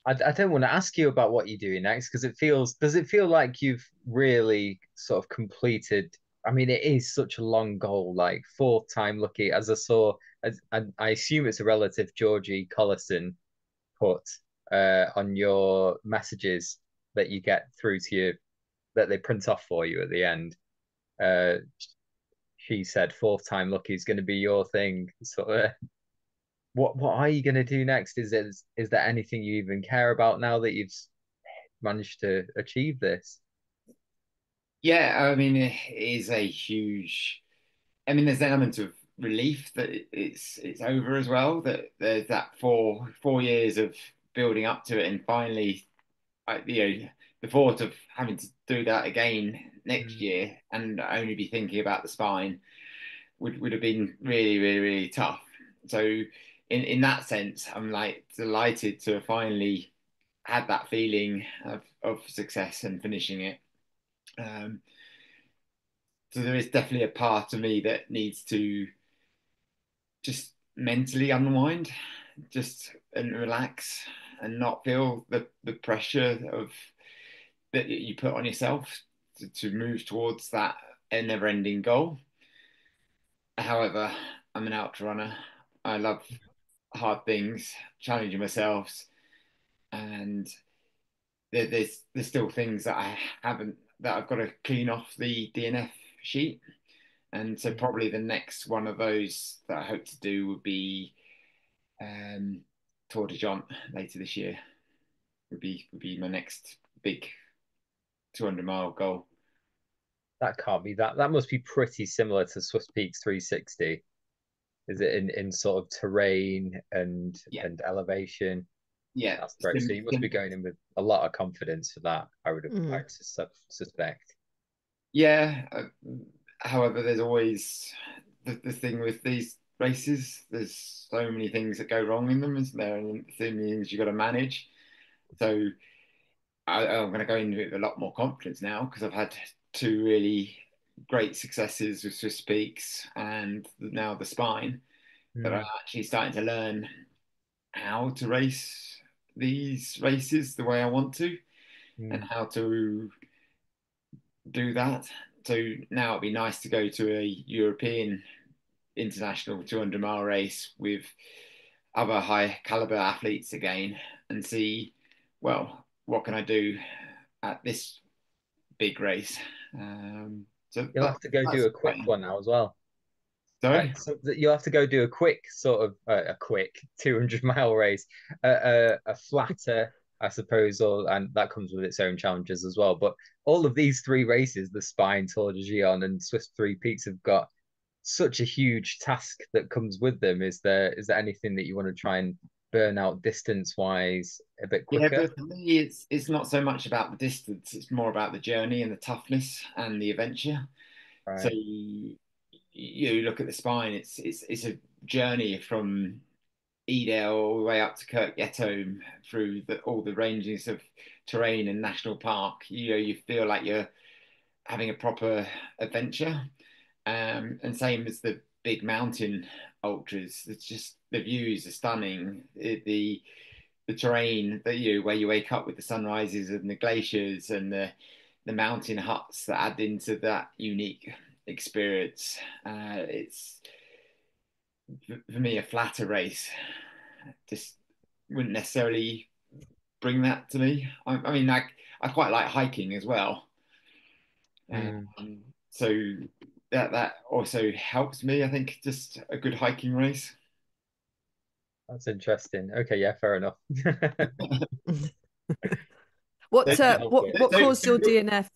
I don't want to ask you about what you're doing next because does it feel like you've really sort of completed? I mean, it is such a long goal, like fourth time lucky, as I saw, I assume it's a relative, Georgie Collison, put on your messages that you get through to you that they print off for you at the end. Uh, she said fourth time lucky is going to be your thing. So, what are you going to do next? Is there anything you even care about now that you've managed to achieve this? Yeah, I mean, it is a huge. I mean, there's an element of relief that it's over as well. That there's that four years of building up to it, and finally, the thought of having to do that again next Mm. year and only be thinking about the spine would have been really, really, really tough. So, in that sense, I'm like delighted to finally had that feeling of success and finishing it. Um, so there is definitely a part of me that needs to just mentally unwind, just and relax and not feel the pressure of that you put on yourself to move towards that never ending goal. However, I'm an ultra runner. I love hard things, challenging myself, and there's still things that I haven't that I've got to clean off the DNF sheet. And so Mm. probably the next one of those that I hope to do would be um, Tour de Jaunt later this year. Would be my next big 200-mile goal. That can't be that. That must be pretty similar to Swiss Peaks 360. Is it in sort of terrain Yeah, and elevation? yeah, That's great. So you must be going in with a lot of confidence for that. Mm. I'd suspect. yeah. However, there's always the thing with these races. There's so many things that go wrong in them, isn't there? And the things you got to manage. So I'm going to go into it with a lot more confidence now because I've had two really great successes with Swiss Peaks and now the Spine that I'm Mm. actually starting to learn how to race these races the way I want to and Mm. how to do that. So now it'd be nice to go to a European international 200-mile race with other high caliber athletes again and see, well, what can I do at this big race? So You'll have to go do that's a quick exciting. one now as well. Sorry? So that you'll have to go do a quick sort of a quick 200-mile race, a flatter, I suppose, or and that comes with its own challenges as well. But all of these three races, the Spine, Tour de Gion, and Swiss Three Peaks, have got such a huge task that comes with them. Is there anything that you want to try and burn out distance wise a bit Yeah, quicker? but for me, it's not so much about the distance; it's more about the journey and the toughness and the adventure. So Right. you look at the Spine; it's a journey from Edale all the way up to Kirkgetome through all the ranges of terrain and national park. You feel like you're having a proper adventure. And same as the big mountain ultras. It's just the views are stunning. The terrain that where you wake up with the sunrises and the glaciers and the mountain huts that add into that unique experience. It's for me a flatter race. Just wouldn't necessarily bring that to me. I mean, like I quite like hiking as well. Mm, So that also helps me. I think just a good hiking race. that's interesting. Okay, yeah, fair enough. So, I'll What caused your DNF?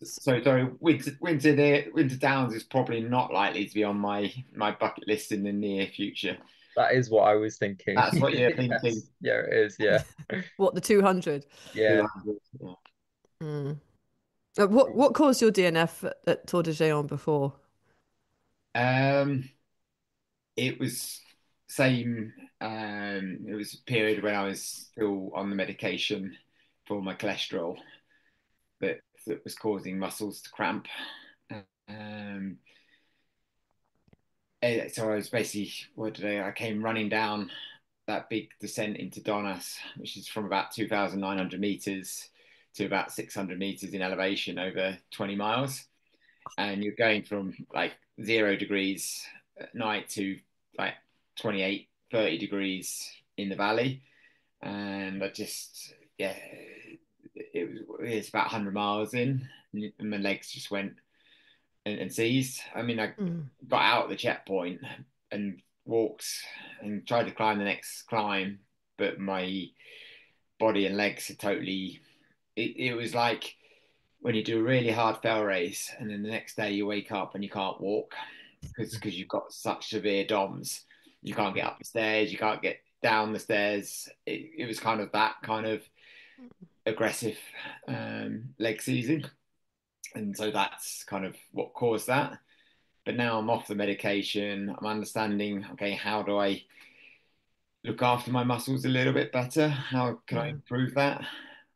so winter downs is probably not likely to be on my bucket list in the near future. That is what I was thinking. That's what you're thinking. Yes, yeah, it is. Yeah, What, the 200? yeah. 200. Yeah. Mm. What caused your DNF at Tour de Géant before? Um, it was same. It was a period when I was still on the medication for my cholesterol that was causing muscles to cramp. Um, so I was basically, I came running down that big descent into Donas, which is from about 2,900 meters to about 600 meters in elevation over 20 miles. And you're going from like 0 degrees at night to like 28, 30 degrees in the valley. And I just, yeah, it's about 100 miles in, and my legs just went and seized. I mean, I Mm. got out of the checkpoint and walked and tried to climb the next climb, but my body and legs had totally. It was like when you do a really hard fell race, and then the next day you wake up and you can't walk because you've got such severe DOMs. You can't get up the stairs, you can't get down the stairs. It was kind of that kind of aggressive leg seizing, and so that's kind of what caused that. But now I'm off the medication. I'm understanding, okay, how do I look after my muscles a little bit better? How can I Yeah. improve that?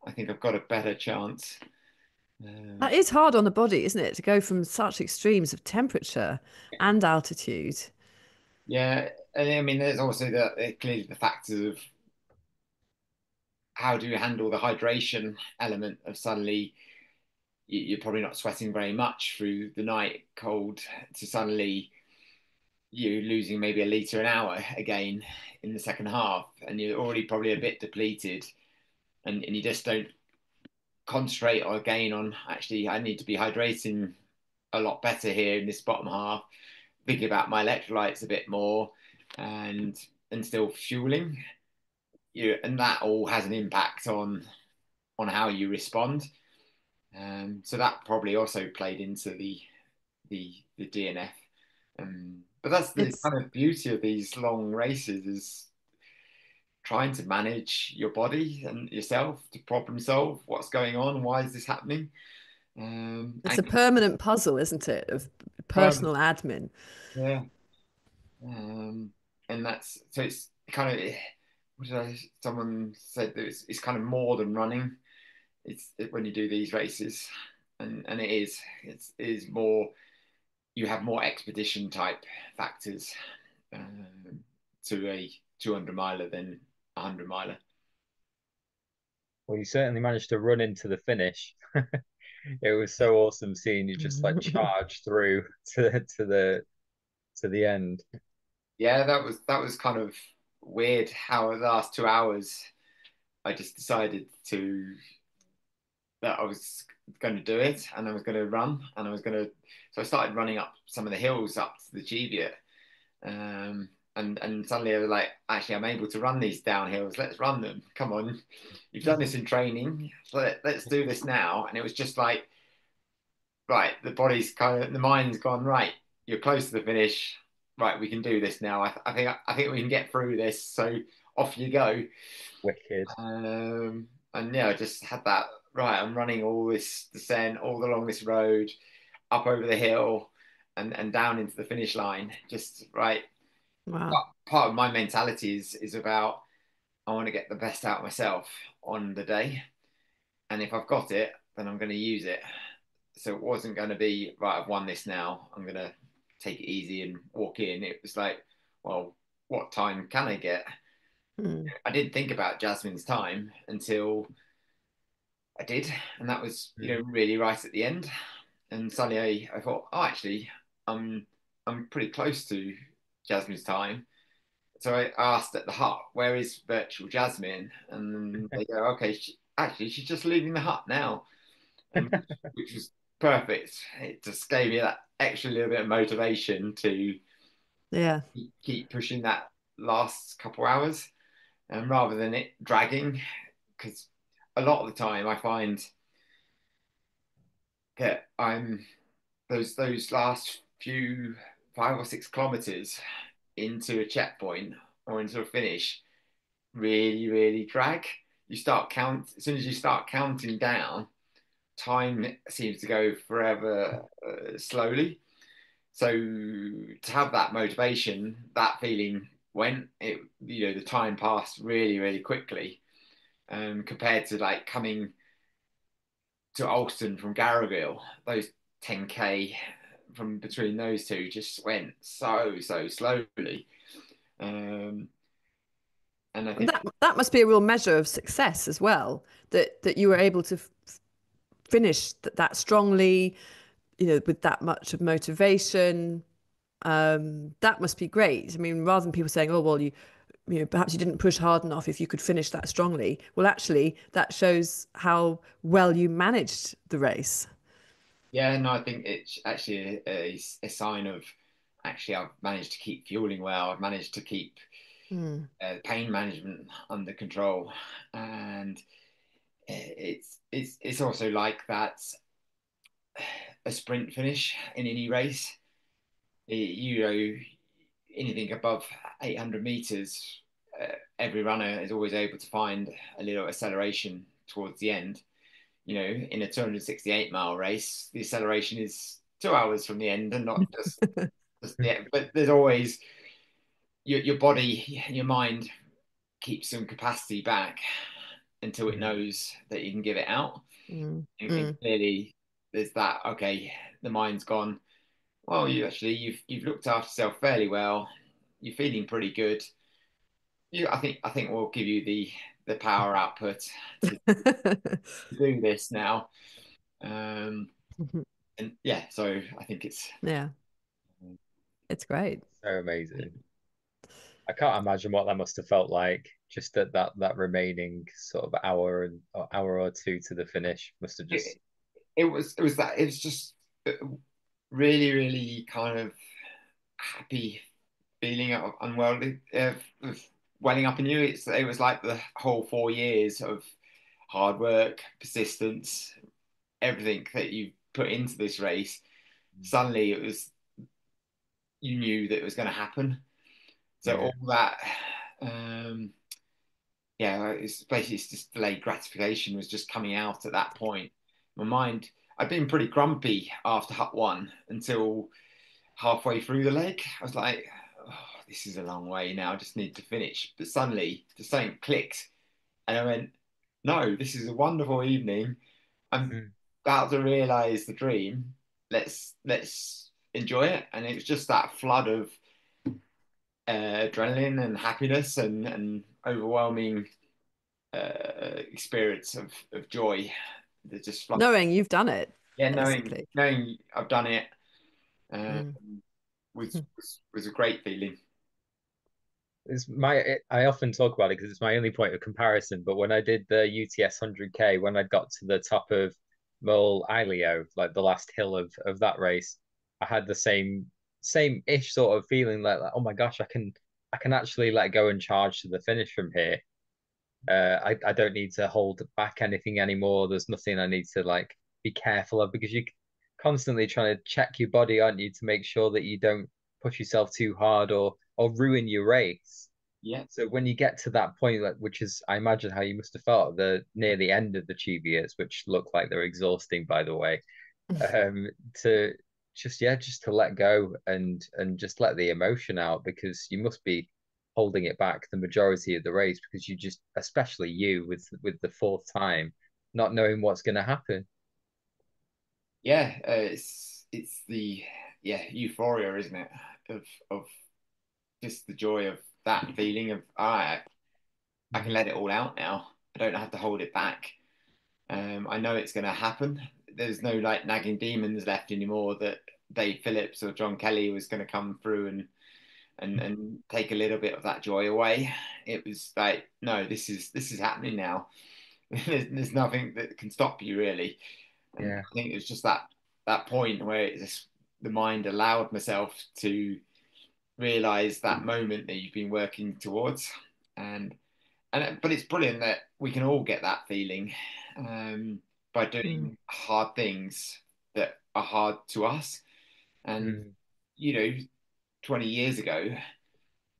I think I've got a better chance. That is hard on the body, isn't it, to go from such extremes of temperature and altitude. Yeah, and I mean, there's also clearly the factors of how do you handle the hydration element of suddenly you're probably not sweating very much through the night cold to suddenly you losing maybe a litre an hour again in the second half, and you're already probably a bit depleted, and you just don't concentrate or again on actually I need to be hydrating a lot better here in this bottom half, thinking about my electrolytes a bit more, and still fueling you, and that all has an impact on how you respond. So that probably also played into the DNF. But that's the It's kind of beauty of these long races is trying to manage your body and yourself to problem solve what's going on, why is this happening, it's and a permanent puzzle, isn't it, of personal admin. yeah, and that's so it's kind of what did I? Someone said that it's kind of more than running. When you do these races, and it is more. You have more expedition type factors um, to a 200 miler than a 100 miler. Well, you certainly managed to run into the finish. It was so awesome seeing you just like charge through to the end. Yeah, that was kind of weird. How the last 2 hours, I just decided to that I was going to do it, and I was going to run, and I was going to. So I started running up some of the hills up to the Cheviot, and suddenly I was like, actually, I'm able to run these downhills. Let's run them. Come on, you've done this in training. Let's do this now. And it was just like, right, the mind's gone right. You're close to the finish. Right, we can do this now. I think we can get through this. So off you go. Wicked. And yeah, I just had that. Right, I'm running all this descent all along this road, up over the hill, and down into the finish line. Just right. Wow. Part of my mentality is about I want to get the best out of myself on the day, and if I've got it, then I'm going to use it. So it wasn't going to be right. I've won this now. I'm going to take it easy and walk in. It was like, well, what time can I get? Mm. I didn't think about Jasmine's time until I did, and that was Mm. really right at the end. And suddenly I thought, oh, actually, I'm I'm pretty close to Jasmine's time. So I asked at the hut, where is virtual Jasmine? And they go, okay, actually, she's just leaving the hut now, and which was perfect. It just gave me that extra little bit of motivation to Yeah. keep pushing that last couple hours, and rather than it dragging, because a lot of the time I find that I'm those last few 5 or 6 kilometers into a checkpoint or into a finish really, really drag. You start count as soon as you start counting down, time seems to go forever slowly. So to have that motivation, that feeling when it the time passed really, really quickly. Compared to like coming to Alston from Garraville, those 10K from between those two just went so slowly. Um, And I And think, that must be a real measure of success as well, that you were able to finish that strongly, with that much of motivation. That must be great. I mean, rather than people saying, "Oh, well, perhaps you didn't push hard enough if you could finish that strongly." Well, actually, that shows how well you managed the race. yeah, no, I think it's actually a sign of actually I've managed to keep fueling well. I've managed to keep Mm. pain management under control, and it's also like that a sprint finish in any race. You know, anything above 800 meters, every runner is always able to find a little acceleration towards the end. You know, in a 268-mile race, the acceleration is 2 hours from the end, and not just the end. But there's always your body, your mind keeps some capacity back until it Mm. knows that you can give it out. Mm. And Mm. clearly, there's that. Okay, the mind's gone. Well, you've looked after yourself fairly well. You're feeling pretty good. I think we'll give you the power output to do this now. Um, and yeah, so I think it's Yeah, it's great. So amazing. I can't imagine what that must have felt like. Just that remaining sort of hour or two to the finish must have just. it, it was just really really kind of happy feeling of unworldly of welling up in you. It was like the whole 4 years of hard work, persistence, everything that you put into this race. Suddenly, it was you knew that it was going to happen. So Yeah, all that, yeah, it's basically it's just delayed gratification was just coming out at that point. My mind, I'd been pretty grumpy after Hut One until halfway through the leg. I was like, oh, this is a long way now. I just need to finish. But suddenly, the something clicked, and I went, no, this is a wonderful evening. I'm mm, about to realize the dream. Let's enjoy it. And it was just that flood of adrenaline and happiness and overwhelming experience of joy that just flooded. Knowing you've done it, Yeah, basically. knowing I've done it uh, Mm. was a great feeling. I often talk about it because it's my only point of comparison. But when I did the UTS 100K, when I got to the top of Mole Ilio, like the last hill of that race, I had the same ish sort of feeling like, oh my gosh, I can actually let go and charge to the finish from here. I don't need to hold back anything anymore. There's nothing I need to like be careful of because you're constantly trying to check your body, aren't you, to make sure that you don't push yourself too hard or ruin your race. Yeah, So when you get to that point, like which is I imagine how you must have felt the near the end of the Cheviers, which look like they're exhausting, by the way, to just to let go and just let the emotion out because you must be holding it back the majority of the race because you just especially you with the fourth time not knowing what's going to happen. yeah. It's the yeah euphoria, isn't it? Of just the joy of that feeling of all right, I can let it all out now. I don't have to hold it back. I know it's going to happen. There's no like nagging demons left anymore that Dave Phillips or John Kelly was going to come through and take a little bit of that joy away. It was like, no, this is happening now. There's nothing that can stop you really. And Yeah, I think it was just that point where the mind allowed myself to realize that moment that you've been working towards, and but it's brilliant that we can all get that feeling by Mm. doing hard things that are hard to us. And mm, you know, 20 years ago,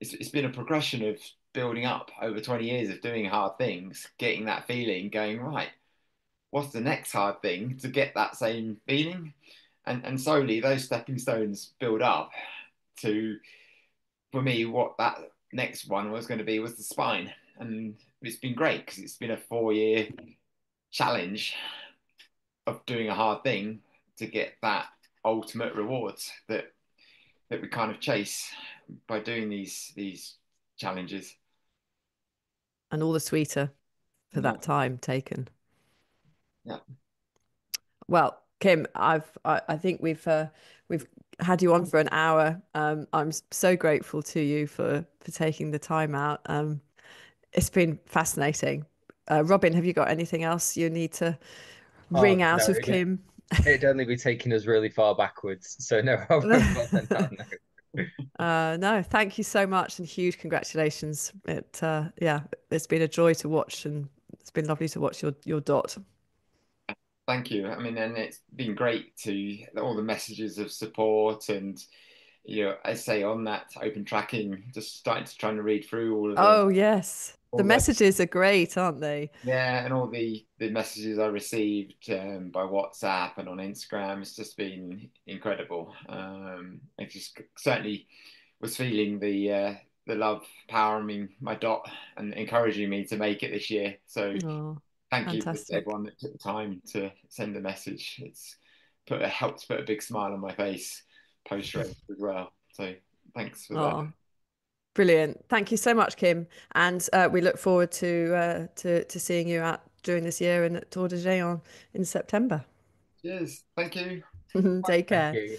it's been a progression of building up over 20 years of doing hard things, getting that feeling, going right. What's the next hard thing to get that same feeling? And slowly those stepping stones build up to, for me, what that next one was going to be was the spine. And it's been great because it's been a 4 year challenge of doing a hard thing to get that ultimate rewards that we kind of chase by doing these challenges. and all the sweeter for Yeah. that time taken. Yeah. Well, Kim, I think we've had you on for an hour. I'm so grateful to you for taking the time out. It's been fascinating. Robin, have you got anything else you need to Oh wring out no, of Kim? it'd only be taking us really far backwards. So no, I won't bother now. No. No, thank you so much and huge congratulations. Yeah, it's been a joy to watch and it's been lovely to watch your dot. Thank you. I mean, and it's been great to all the messages of support and, I say on that open tracking, just starting to trying to read through all of them, Oh, yes. The all the messages are great, aren't they? yeah, and all the messages I received by WhatsApp and on Instagram. It's just been incredible. I just certainly was feeling the love powering my dot and encouraging me to make it this year. So Oh, thank you to fantastic. everyone that took the time to send a message. It's helped put a big smile on my face post race as well. So thanks for that. Oh, brilliant. Thank you so much, Kim. And we look forward to seeing you out during this year and at Tour de Géant in September. Cheers. Thank you. Take Thank care. you.